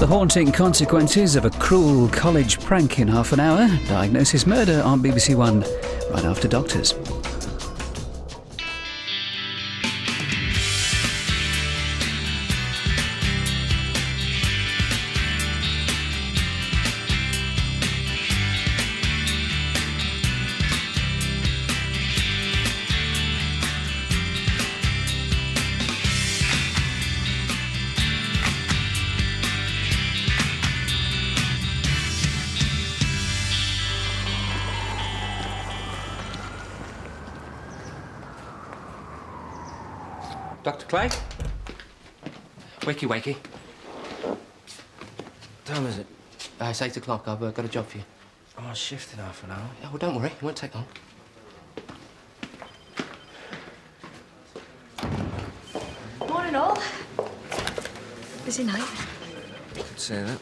The haunting consequences of a cruel college prank in half an hour. Diagnosis murder on BBC1, right after Doctors. Dr. Clay? Wakey, wakey. What time is it? It's 8 o'clock. I've got a job for you. I'm on shift in half an hour. Yeah, well, don't worry. It won't take long. Morning, all. Busy night. Could say that.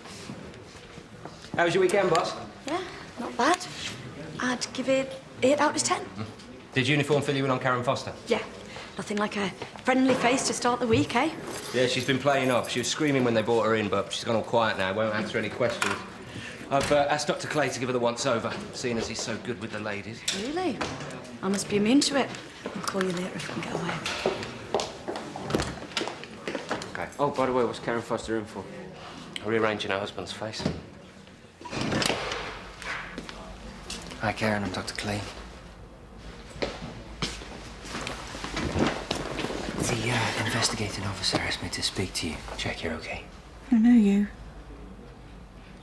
How was your weekend, boss? Yeah, not bad. I'd give it 8 out of 10. Did uniform fill you in on Karen Foster? Yeah, nothing like a friendly face to start the week, eh? Yeah, she's been playing up. She was screaming when they brought her in, but she's gone all quiet now. Won't answer any questions. I've asked Dr. Clay to give her the once-over, seeing as he's so good with the ladies. Really? I must be immune to it. I'll call you later if I can get away. OK. Oh, by the way, what's Karen Foster in for? Rearranging her husband's face. Hi, Karen. I'm Dr. Clay. The investigating officer asked me to speak to you. Check you're okay. I know you.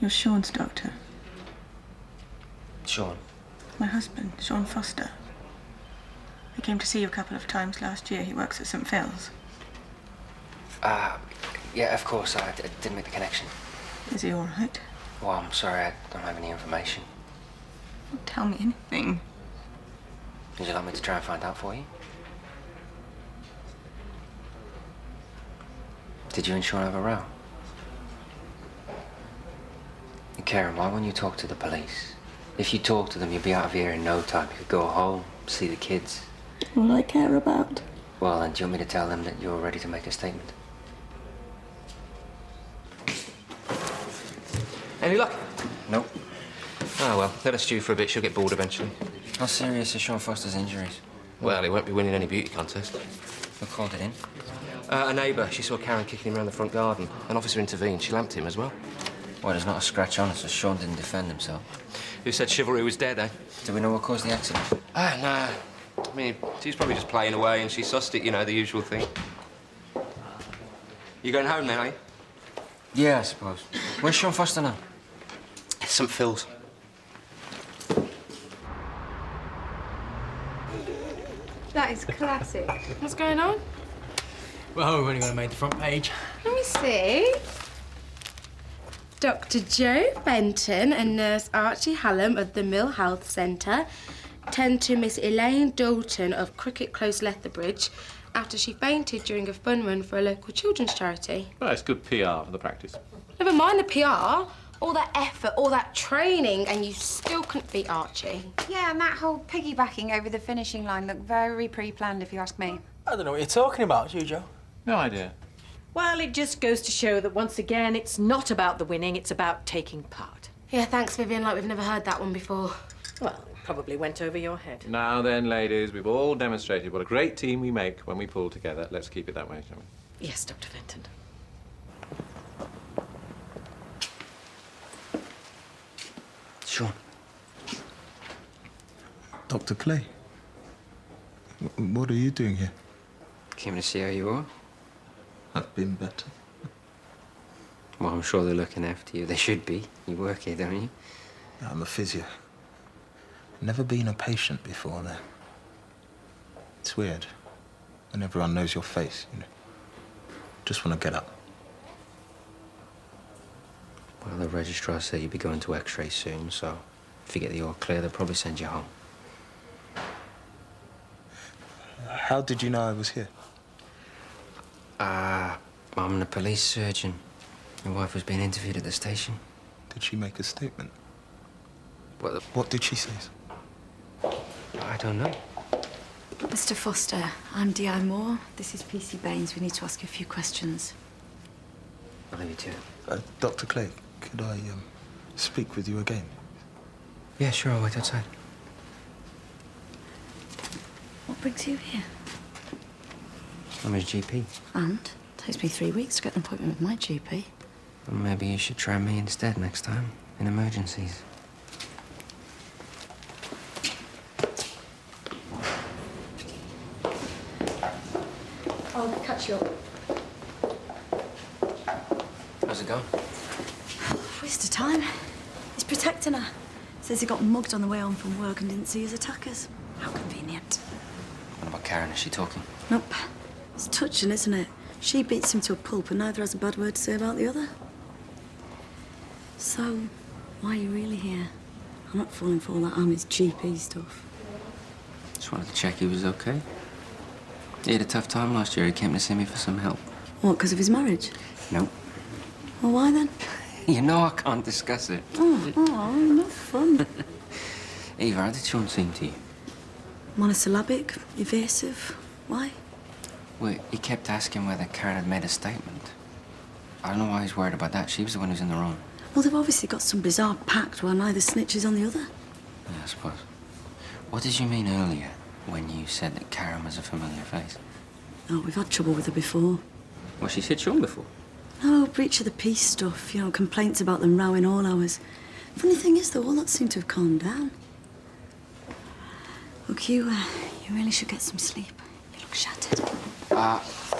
You're Sean's doctor. Sean? My husband, Sean Foster. He came to see you a couple of times last year. He works at St. Phil's. Yeah, of course. I didn't make the connection. Is he all right? Well, I'm sorry. I don't have any information. Don't tell me anything. Would you like me to try and find out for you? Did you and Sean have a row? Karen, why won't you talk to the police? If you talk to them, you'll be out of here in no time. You could go home, see the kids. All I care about. Well, and do you want me to tell them that you're ready to make a statement? Any luck? Nope. Oh, well, let her stew for a bit. She'll get bored eventually. How serious are Sean Foster's injuries? Well, he won't be winning any beauty contest. Who called it in? A neighbour. She saw Karen kicking him around the front garden. An officer intervened. She lamped him as well. Well, there's not a scratch on it, so Sean didn't defend himself. Who said chivalry was dead, eh? Do we know what caused the accident? No. I mean, she's probably just playing away and she sussed it, you know, the usual thing. You going home now, eh? Yeah, I suppose. Where's Sean Foster now? St. Phil's. That is classic. What's going on? Well, we've only got to make the front page. Let me see. Dr. Joe Benton and Nurse Archie Hallam of the Mill Health Centre tend to Miss Elaine Dalton of Cricket Close, Lethbridge, after she fainted during a fun run for a local children's charity. Well, it's good PR for the practice. Never mind the PR. All that effort, all that training, and you still couldn't beat Archie. Yeah, and that whole piggybacking over the finishing line looked very pre-planned, if you ask me. I don't know what you're talking about, do you, Joe? No idea. Well, it just goes to show that, once again, it's not about the winning, it's about taking part. Yeah, thanks, Vivian, like we've never heard that one before. Well, it probably went over your head. Now then, ladies, we've all demonstrated what a great team we make when we pull together. Let's keep it that way, shall we? Yes, Dr. Benton. Sean. Dr. Clay, what are you doing here? Came to see how you are. I've been better. Well, I'm sure they're looking after you. They should be. You work here, don't you? I'm a physio. Never been a patient before there. It's weird when everyone knows your face, you know. Just want to get up. Well, the registrar said you'd be going to X-ray soon, so if you get the all clear, they'll probably send you home. How did you know I was here? I'm the police surgeon. Your wife was being interviewed at the station. Did she make a statement? Well, What did she say? I don't know. Mr. Foster, I'm D.I. Moore. This is P.C. Baines. We need to ask you a few questions. I'll leave you to it. Dr. Clay, could I speak with you again? Yeah, sure, I'll wait outside. What brings you here? I'm his GP. And? Takes me 3 weeks to get an appointment with my GP. Well, maybe you should try me instead next time, in emergencies. I'll catch you up. How's it going? Waste of time. He's protecting her. Says he got mugged on the way home from work and didn't see his attackers. How convenient. What about Karen? Is she talking? Nope. It's touching, isn't it? She beats him to a pulp and neither has a bad word to say about the other. So, why are you really here? I'm not falling for all that I'm his GP stuff. Just wanted to check he was okay. He had a tough time last year. He came to see me for some help. What, because of his marriage? Nope. Well, why then? You know I can't discuss it. Oh, not fun. Eva, how did Sean seem to you? Monosyllabic, evasive. Why? Well, he kept asking whether Karen had made a statement. I don't know why he's worried about that. She was the one who's in the wrong. Well, they've obviously got some bizarre pact where neither snitches on the other. Yeah, I suppose. What did you mean earlier when you said that Karen was a familiar face? Oh, we've had trouble with her before. Well, she's hit Sean before. No, breach of the peace stuff. You know, complaints about them rowing all hours. Funny thing is, though, all that seemed to have calmed down. Look, you really should get some sleep. You look shattered.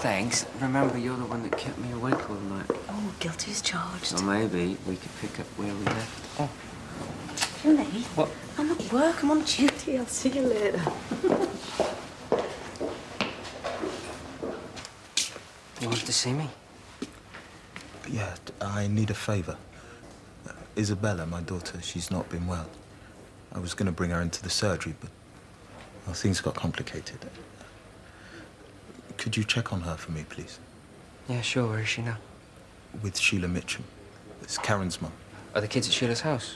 Thanks. Remember, you're the one that kept me awake all night. Oh, guilty as charged. So maybe we could pick up where we left. Oh. Really? What? I'm at work. I'm on duty. I'll see you later. You wanted to see me? Yeah, I need a favour. Isabella, my daughter, she's not been well. I was going to bring her into the surgery, but well, things got complicated. Could you check on her for me, please? Yeah, sure. Where is she now? With Sheila Mitchum. It's Karen's mum. Are the kids at Sheila's house?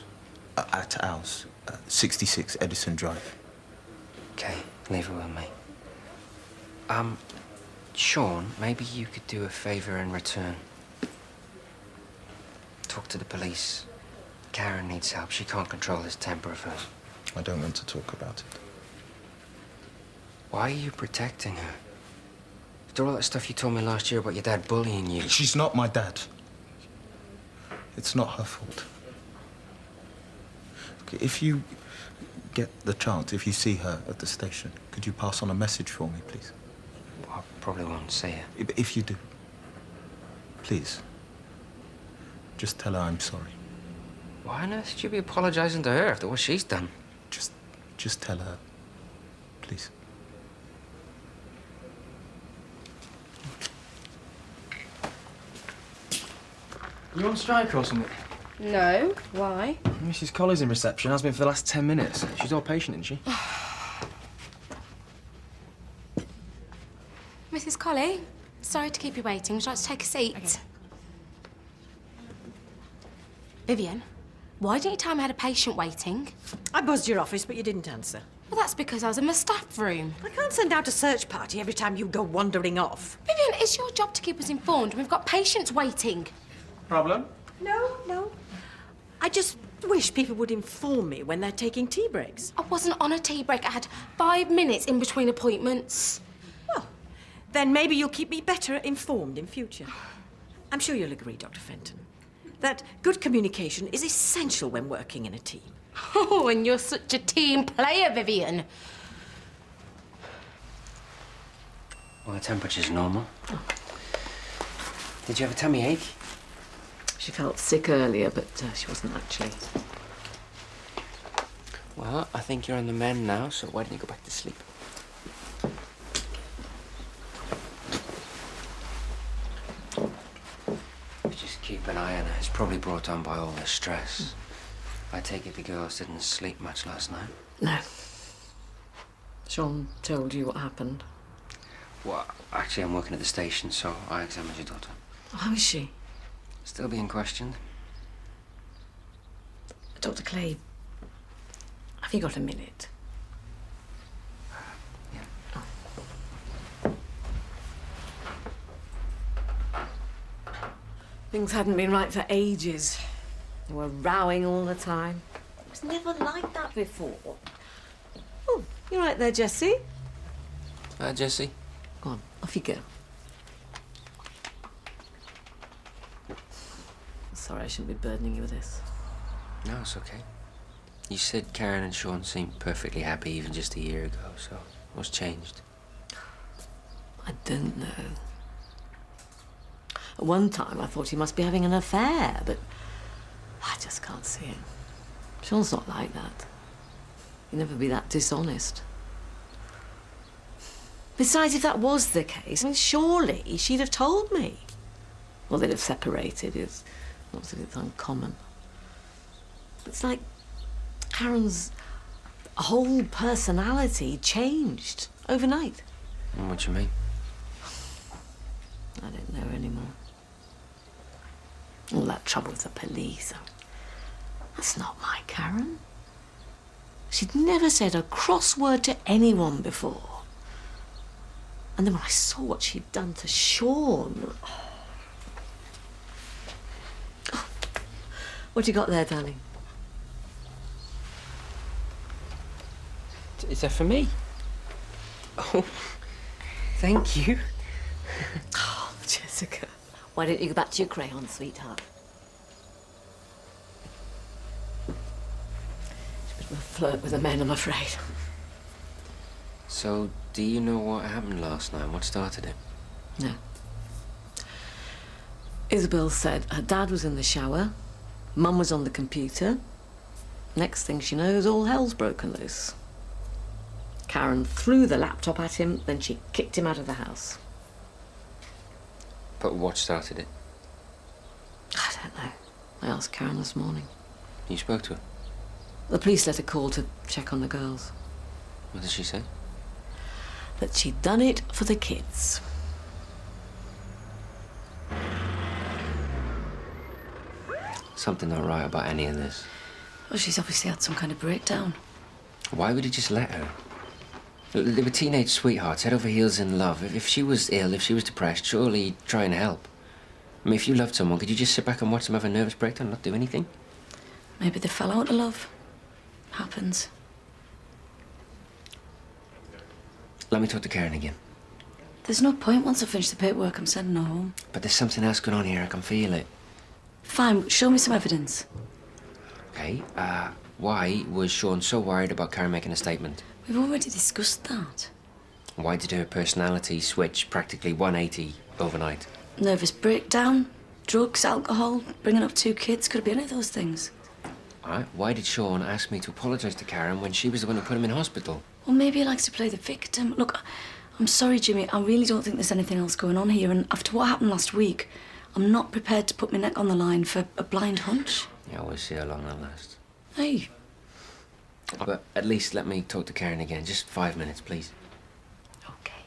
At ours. 66 Edison Drive. Okay, leave it with me. Sean, maybe you could do a favour in return. Talk to the police. Karen needs help. She can't control this temper of hers. I don't want to talk about it. Why are you protecting her? After all that stuff you told me last year about your dad bullying you. She's not my dad. It's not her fault. Okay, if you get the chance, if you see her at the station, could you pass on a message for me, please? I probably won't see her. If you do, please, just tell her I'm sorry. Why on earth should you be apologising to her after what she's done? Just tell her, please. You on strike or something? No. Why? Mrs. Colley's in reception. Has been for the last 10 minutes. She's all patient, isn't she? Mrs. Colley, sorry to keep you waiting. Would you like to take a seat? Okay. Vivian, why didn't you tell me I had a patient waiting? I buzzed your office, but you didn't answer. Well, that's because I was in my staff room. I can't send out a search party every time you go wandering off. Vivian, it's your job to keep us informed. We've got patients waiting. Problem? No. I just wish people would inform me when they're taking tea breaks. I wasn't on a tea break. I had 5 minutes in between appointments. Well, then maybe you'll keep me better informed in future. I'm sure you'll agree, Dr. Fenton, that good communication is essential when working in a team. Oh, and you're such a team player, Vivian. Well, the temperature's normal. Did you have a tummy ache? She felt sick earlier, but she wasn't actually. Well, I think you're on the mend now, so why don't you go back to sleep? Just keep an eye on her. It's probably brought on by all the stress. I take it the girls didn't sleep much last night? No. Sean told you what happened? Well, actually, I'm working at the station, so I examined your daughter. How is she? Still being questioned. Dr. Clay, have you got a minute? Yeah. Things hadn't been right for ages. They were rowing all the time. It was never like that before. Oh, you're right there, Jessie. Jessie. Go on, off you go. Sorry, I shouldn't be burdening you with this. No, it's okay. You said Karen and Sean seemed perfectly happy even just a year ago, so what's changed? I don't know. At one time, I thought he must be having an affair, but I just can't see it. Sean's not like that. He'd never be that dishonest. Besides, if that was the case, I mean, surely she'd have told me. Well, they'd have separated. It's not that it's uncommon. It's like Karen's whole personality changed overnight. What do you mean? I don't know anymore. All that trouble with the police. That's not my Karen. She'd never said a cross word to anyone before. And then when I saw what she'd done to Sean... Oh. What you got there, darling? Is that for me? Oh, thank you. Oh, Jessica. Why don't you go back to your crayon, sweetheart? She's a bit of a flirt with the men, I'm afraid. So, do you know what happened last night? What started it? No. Isabel said her dad was in the shower, Mum was on the computer. Next thing she knows, all hell's broken loose. Karen threw the laptop at him, then she kicked him out of the house. But what started it? I don't know. I asked Karen this morning. You spoke to her? The police let her call to check on the girls. What did she say? That she'd done it for the kids. Something not right about any of this. Well, she's obviously had some kind of breakdown. Why would he just let her? They were teenage sweethearts, head over heels in love. If she was ill, if she was depressed, surely he'd try and help. I mean, if you loved someone, could you just sit back and watch them have a nervous breakdown and not do anything? Maybe they fell out of love. Happens. Let me talk to Karen again. There's no point. Once I finish the paperwork, I'm sending her home. But there's something else going on here, I can feel it. Fine, show me some evidence. Okay, why was Sean so worried about Karen making a statement? We've already discussed that. Why did her personality switch practically 180 overnight? Nervous breakdown, drugs, alcohol, bringing up 2 kids. Could have been any of those things. All right, why did Sean ask me to apologise to Karen when she was the one who put him in hospital? Well, maybe he likes to play the victim. Look, I'm sorry, Jimmy. I really don't think there's anything else going on here. And after what happened last week, I'm not prepared to put my neck on the line for a blind hunch. Yeah, we'll see how long that lasts. Hey. But at least let me talk to Karen again. Just 5 minutes, please. Okay.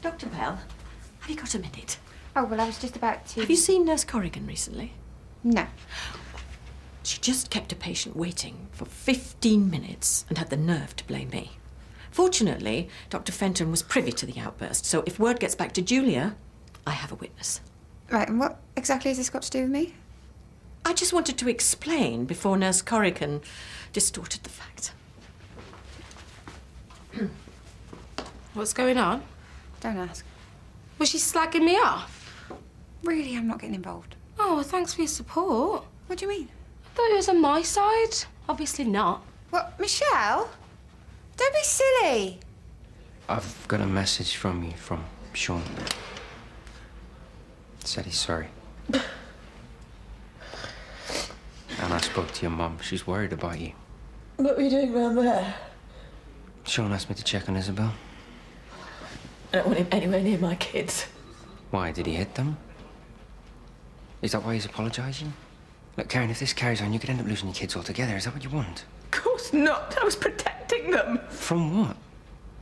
Dr. Bell, have you got a minute? Oh, well, I was just about to... Have you seen Nurse Corrigan recently? No. She just kept a patient waiting for 15 minutes and had the nerve to blame me. Fortunately, Dr. Fenton was privy to the outburst, so if word gets back to Julia, I have a witness. Right, and what exactly has this got to do with me? I just wanted to explain before Nurse Corrigan distorted the facts. What's going on? Don't ask. Was she slagging me off? Really, I'm not getting involved. Oh, well, thanks for your support. What do you mean? I thought it was on my side. Obviously not. What, Michelle? Don't be silly. I've got a message from you, from Sean. Said he's sorry. And I spoke to your mum. She's worried about you. What were you doing round there? Sean asked me to check on Isabel. I don't want him anywhere near my kids. Why, did he hit them? Is that why he's apologising? Look, Karen, if this carries on, you could end up losing your kids altogether. Is that what you want? Of course not. I was protecting them. From what?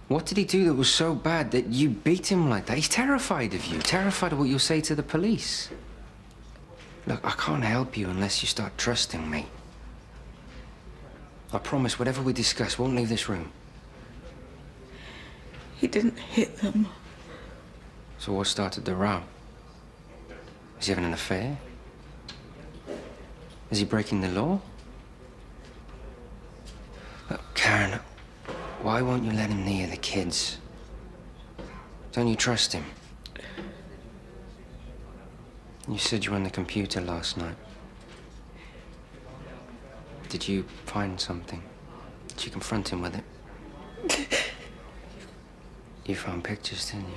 What did he do that was so bad that you beat him like that? He's terrified of you, terrified of what you'll say to the police. Look, I can't help you unless you start trusting me. I promise whatever we discuss won't leave this room. He didn't hit them. So what started the row? Is he having an affair? Is he breaking the law? Look, Karen, why won't you let him near the kids? Don't you trust him? You said you were on the computer last night. Did you find something? Did you confront him with it? You found pictures, didn't you?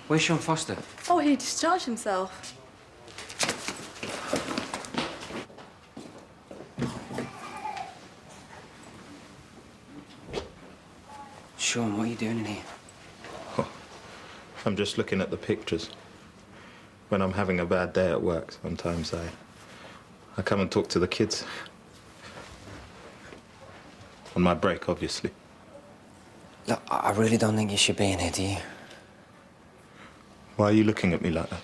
Where's Sean Foster? Oh, he discharged himself. Sean, what are you doing in here? Oh, I'm just looking at the pictures. When I'm having a bad day at work, sometimes I come and talk to the kids. On my break, obviously. Look, I really don't think you should be in here, do you? Why are you looking at me like that?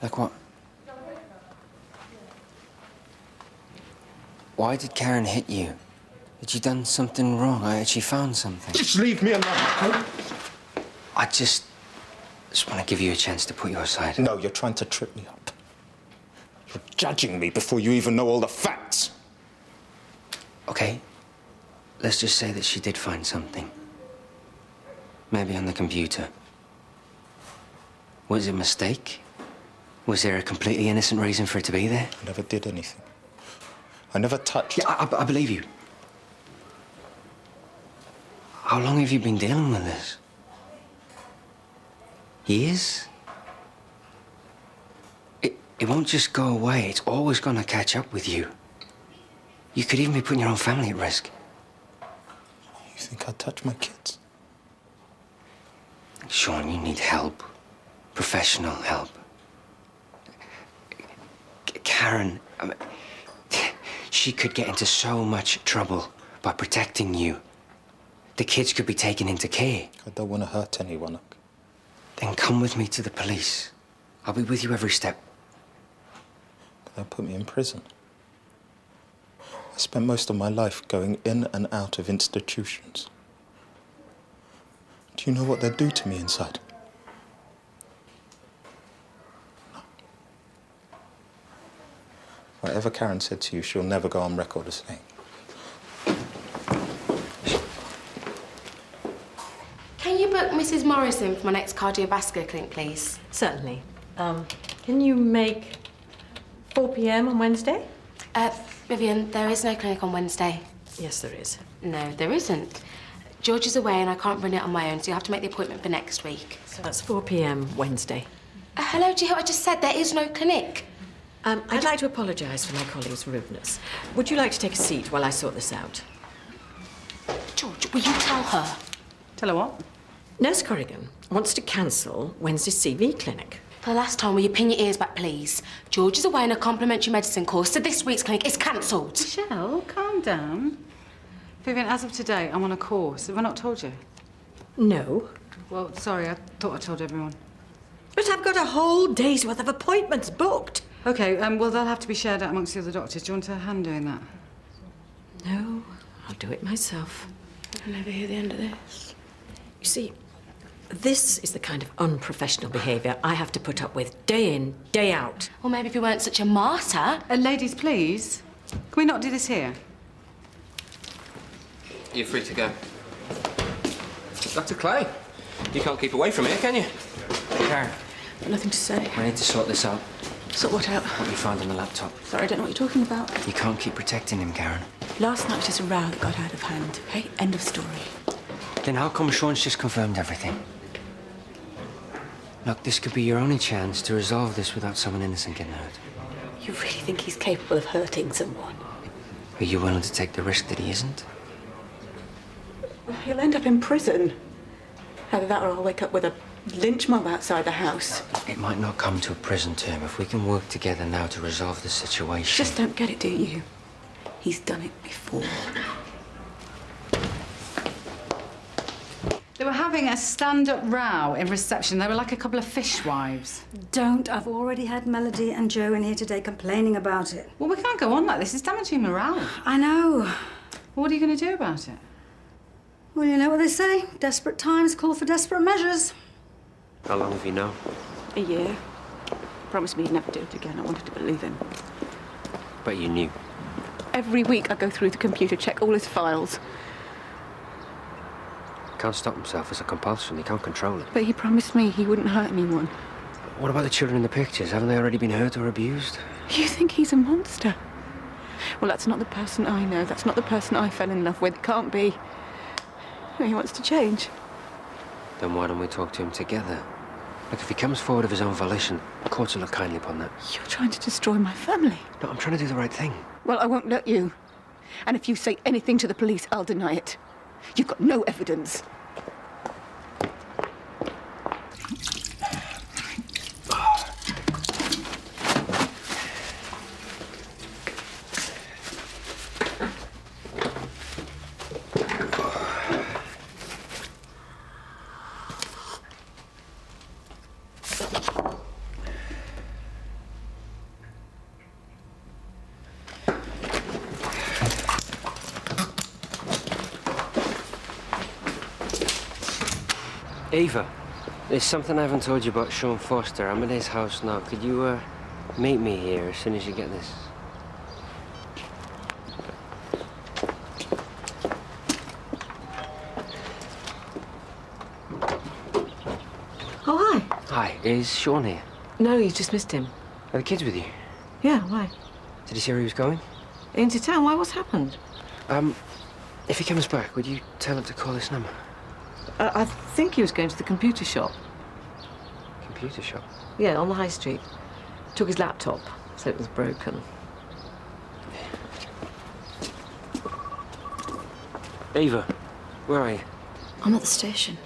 Like what? Why did Karen hit you? Had you done something wrong? Had she found something? Just leave me alone. I just want to give you a chance to put your side. No, you're trying to trip me up. You're judging me before you even know all the facts. Okay. Let's just say that she did find something. Maybe on the computer. Was it a mistake? Was there a completely innocent reason for it to be there? I never did anything. I never touched... Yeah, I believe you. How long have you been dealing with this? Years? It won't just go away. It's always going to catch up with you. You could even be putting your own family at risk. You think I'd touch my kids? Sean, you need help. Professional help. Karen, I mean, she could get into so much trouble by protecting you. The kids could be taken into care. I don't want to hurt anyone. Then come with me to the police. I'll be with you every step. They'll put me in prison. I spent most of my life going in and out of institutions. Do you know what they'd do to me inside? No. Whatever Karen said to you, she'll never go on record as saying. Can you book Mrs. Morrison for my next cardiovascular clinic, please? Certainly. Can you make 4 p.m. on Wednesday? Vivian, there is no clinic on Wednesday. Yes, there is. No, there isn't. George is away and I can't run it on my own, so you have to make the appointment for next week. So that's 4 p.m. Wednesday. Hello, do you hear what I just said? There is no clinic. I'd like to apologise for my colleague's rudeness. Would you like to take a seat while I sort this out? George, will you tell her? Tell her what? Nurse Corrigan wants to cancel Wednesday's CV clinic. For the last time, will you pin your ears back, please? George is away on a complimentary medicine course, so this week's clinic is cancelled. Michelle, calm down. Vivian, as of today, I'm on a course. Have I not told you? No. Well, sorry, I thought I told everyone. But I've got a whole day's worth of appointments booked. OK, well, they'll have to be shared out amongst the other doctors. Do you want a hand doing that? No, I'll do it myself. I'll never hear the end of this. You see, this is the kind of unprofessional behaviour I have to put up with day in, day out. Well, maybe if you weren't such a martyr. Ladies, please. Can we not do this here? You're free to go. Dr. Clay, you can't keep away from here, can you? Karen, Got nothing to say. I need to sort this out. Sort what out? What you found on the laptop. Sorry, I don't know what you're talking about. You can't keep protecting him, Karen. Last night was just a row that got out of hand, OK? End of story. Then how come Sean's just confirmed everything? Look, this could be your only chance to resolve this without someone innocent getting hurt. You really think he's capable of hurting someone? Are you willing to take the risk that he isn't? He'll end up in prison. Either that or I'll wake up with a lynch mob outside the house. It might not come to a prison term if we can work together now to resolve the situation. Just don't get it, do you? He's done it before. They were having a stand-up row in reception. They were like a couple of fishwives. Don't. I've already had Melody and Joe in here today complaining about it. Well, we can't go on like this. It's damaging morale. I know. Well, what are you going to do about it? Well, you know what they say. Desperate times call for desperate measures. How long have you known? A year. Promised me he'd never do it again. I wanted to believe him. But you knew. Every week I go through the computer, check all his files. Can't stop himself. It's a compulsion. You can't control it. But he promised me he wouldn't hurt anyone. What about the children in the pictures? Haven't they already been hurt or abused? You think he's a monster? Well, that's not the person I know. That's not the person I fell in love with. It can't be. He wants to change. Then why don't we talk to him together? Look, if he comes forward of his own volition, the courts will look kindly upon that. You're trying to destroy my family. No, I'm trying to do the right thing. Well, I won't let you. And if you say anything to the police, I'll deny it. You've got no evidence. Eva, there's something I haven't told you about Sean Foster. I'm at his house now. Could you, meet me here as soon as you get this? Oh, hi. Hi, is Sean here? No, you just missed him. Are the kids with you? Yeah, why? Did he say where he was going? Into town? Why? What's happened? If he comes back, would you tell him to call this number? I think he was going to the computer shop. Computer shop? Yeah, on the high street. Took his laptop, so it was broken. Eva, where are you? I'm at the station.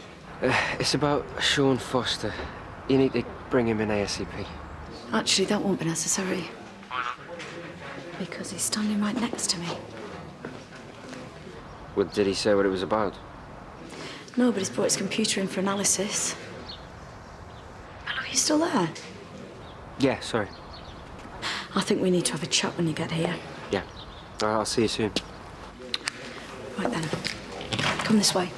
It's about Sean Foster. You need to bring him in ASAP. Actually, that won't be necessary. Because he's standing right next to me. Well, did he say what it was about? No, but he's brought his computer in for analysis. Hello, are you still there? Yeah, sorry. I think we need to have a chat when you get here. Yeah. All right, I'll see you soon. Right then. Come this way.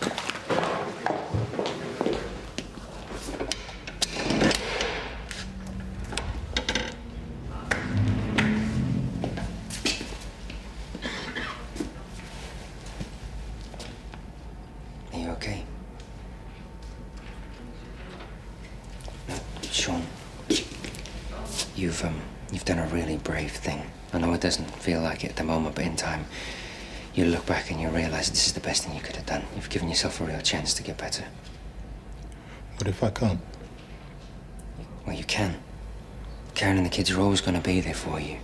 Are you okay? Sean, you've done a really brave thing. I know it doesn't feel like it at the moment, but in time, you look back and you realise this is the best thing you could have done. You've given yourself a real chance to get better. What if I can't? Well, you can. Karen and the kids are always going to be there for you.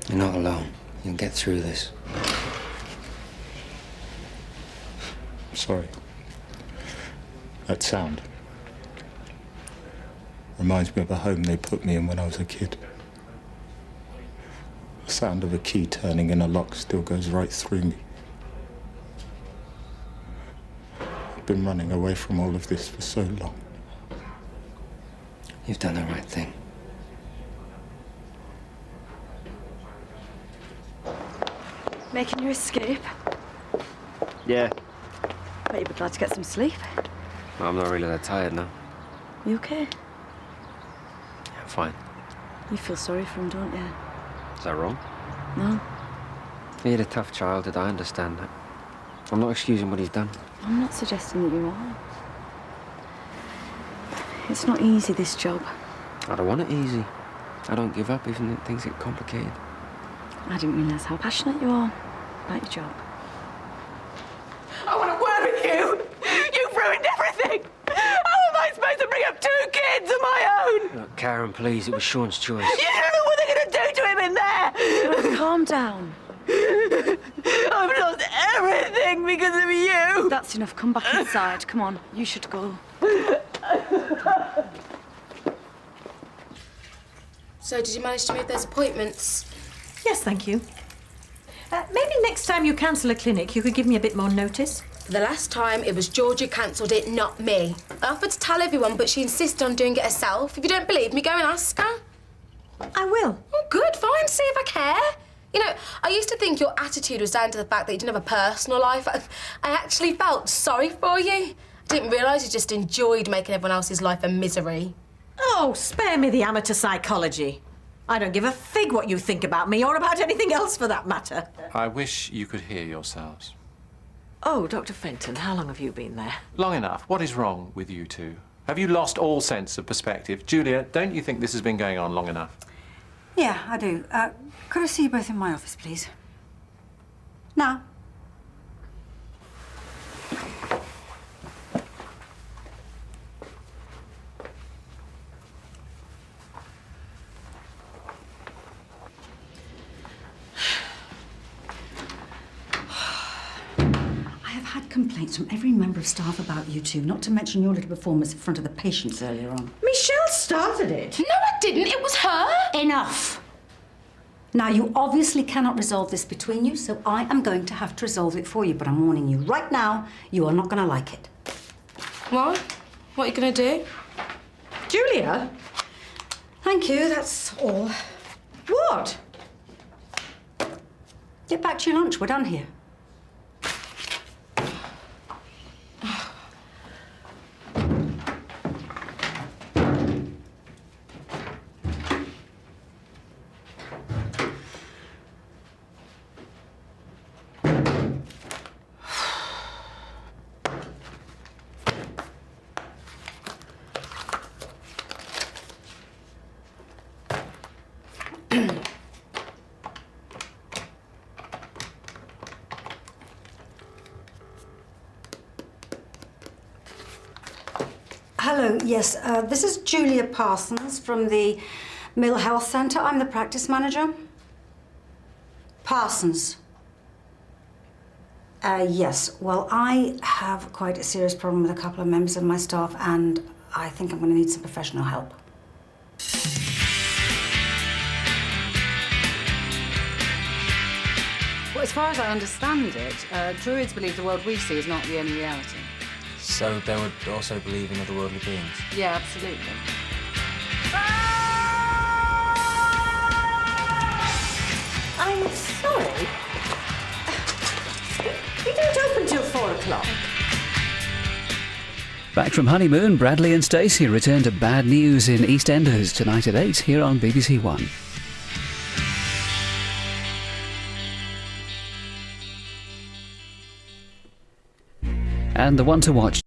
You're not alone. You'll get through this. Sorry. That sound reminds me of a home they put me in when I was a kid. The sound of a key turning in a lock still goes right through me. I've been running away from all of this for so long. You've done the right thing. Making your escape? Yeah. Bet you'd be glad to get some sleep. Well, I'm not really that tired now. You okay? Yeah, I'm fine. You feel sorry for him, don't you? Is that wrong? No. He had a tough childhood, I understand that. I'm not excusing what he's done. I'm not suggesting that you are. It's not easy, this job. I don't want it easy. I don't give up even when things get complicated. I didn't realise how passionate you are about your job. I want to work with you! You've ruined everything! How am I supposed to bring up 2 kids of my own? Look, Karen, please, it was Sean's choice. You don't know what they're going to do to him in there! Calm down. I've lost everything because of you! That's enough. Come back inside. Come on. You should go. So, did you manage to move those appointments? Yes, thank you. Maybe next time you cancel a clinic, you could give me a bit more notice. The last time, it was Georgia cancelled it, not me. I offered to tell everyone, but she insisted on doing it herself. If you don't believe me, go and ask her. I will. Oh, good. Fine. See if I care. You know, I used to think your attitude was down to the fact that you didn't have a personal life. I actually felt sorry for you. I didn't realise you just enjoyed making everyone else's life a misery. Oh, spare me the amateur psychology. I don't give a fig what you think about me or about anything else for that matter. I wish you could hear yourselves. Oh, Dr. Fenton, how long have you been there? Long enough. What is wrong with you two? Have you lost all sense of perspective? Julia, don't you think this has been going on long enough? Yeah, I do. Could I see you both in my office, please? Now. Complaints from every member of staff about you two, not to mention your little performance in front of the patients earlier on. Michelle started it. No, I didn't. It was her. Enough. Now, you obviously cannot resolve this between you, so I am going to have to resolve it for you, but I'm warning you right now, you are not going to like it. What? What are you going to do? Julia? Thank you, that's all. What? Get back to your lunch, we're done here. Hello, yes, this is Julia Parsons from the Mill Health Centre. I'm the practice manager. Parsons. Yes, well, I have quite a serious problem with a couple of members of my staff, and I think I'm going to need some professional help. Well, as far as I understand it, Druids believe the world we see is not the only reality. So they would also believe in otherworldly beings? Yeah, absolutely. I'm sorry. We don't open till 4 o'clock. Back from honeymoon, Bradley and Stacey return to bad news in EastEnders tonight at 8 here on BBC One. And the one to watch